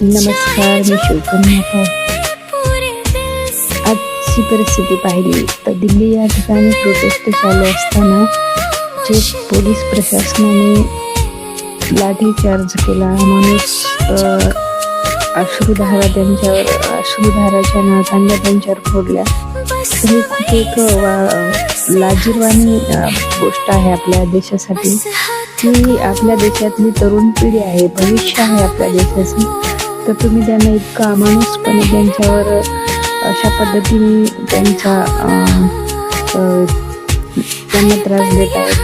नमस्कार, मी शिवकन्या पवार. आजची परिस्थिती पाहिली तर दिल्ली या ठिकाणी प्रोटेस्ट चालू असताना जे पोलीस प्रशासनाने लाठीचार्ज केला, माणूस अश्रुधाराच्या नाकांड्या त्यांच्यावर फोडल्या. तर ही खूप एक लाजिरवाणी गोष्ट आहे आपल्या देशासाठी, की आपल्या देशातली तरुण पिढी आहे, भविष्य आहे आपल्या देशाचं. तर तुम्ही त्यांना इतकं अमानुषपणे त्यांच्यावर अशा पद्धतीने त्यांना त्रास देत आहेत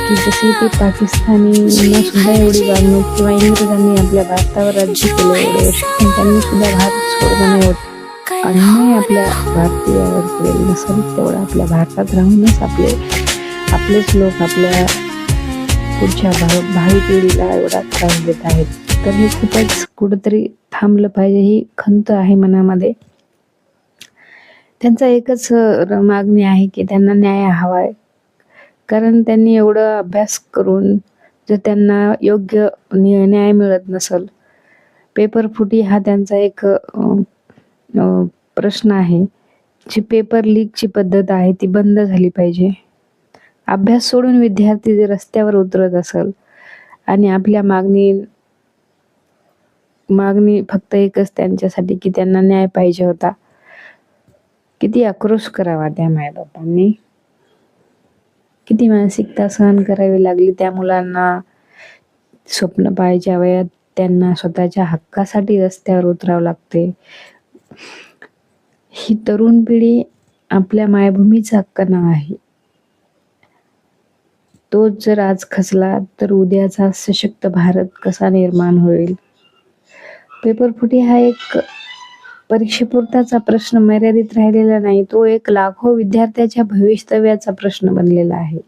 की जसे ते पाकिस्तानींना सुद्धा एवढी वागणूक किंवा इंग्रजांनी आपल्या भारतावर राज्य केलं एवढे वर्ष, पण त्यांनी सुद्धा भारत सोडला नाही होत. अन्याय आपल्या भारतीयावर केलेला नसेल तेवढा आपल्या भारतात राहूनच आपलेच लोक आपल्या पुढच्या भावी पिढीला एवढा त्रास देत आहेत. तर हे खूपच कुठंतरी थांबलं पाहिजे, ही खंत आहे मनामध्ये. त्यांचा एकच मागणी आहे की त्यांना न्याय हवा आहे. कारण त्यांनी एवढं अभ्यास करून जर त्यांना योग्य न्याय मिळत नसेल, पेपर फुटी हा त्यांचा एक प्रश्न आहे. जी पेपर लीकची पद्धत आहे ती बंद झाली पाहिजे. अभ्यास सोडून विद्यार्थी जर रस्त्यावर उतरत असेल आणि आपल्या मागणी फक्त एकच त्यांच्यासाठी की त्यांना न्याय पाहिजे होता, किती आक्रोश करावा त्या मायबापांनी, किती मानसिकता सहन करावी लागली त्या मुलांना. स्वप्न पाहायच्या वयात त्यांना स्वतःच्या हक्कासाठी रस्त्यावर उतरावं लागते. ही तरुण पिढी आपल्या मायभूमीचा हक्क ना आहे. तो जर आज खचला तर उद्याचा सशक्त भारत कसा निर्माण होईल. पेपर फुटी हा एक परीक्षेपुरताचा प्रश्न मर्यादित राहिलेला नाही, तो एक लाखो विद्यार्थ्याच्या भवितव्याचा प्रश्न बनलेला आहे.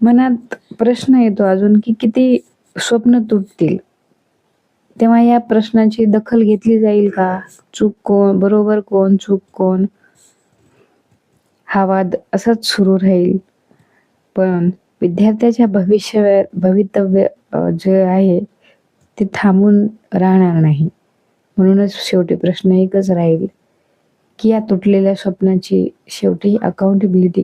मनात प्रश्न येतो अजून की किती स्वप्न तुटतील. तेव्हा या प्रश्नाची दखल घेतली जाईल का? चूक कोण, बरोबर कोण, चूक कोण, हा वाद असाच सुरू राहील. पण विद्यार्थ्याच्या भवितव्य जे आहे ते थांबून राहणार नाही. म्हणूनच शेवटी प्रश्न एकच राहील की या तुटलेल्या स्वप्नाची शेवटी अकाउंटेबिलिटी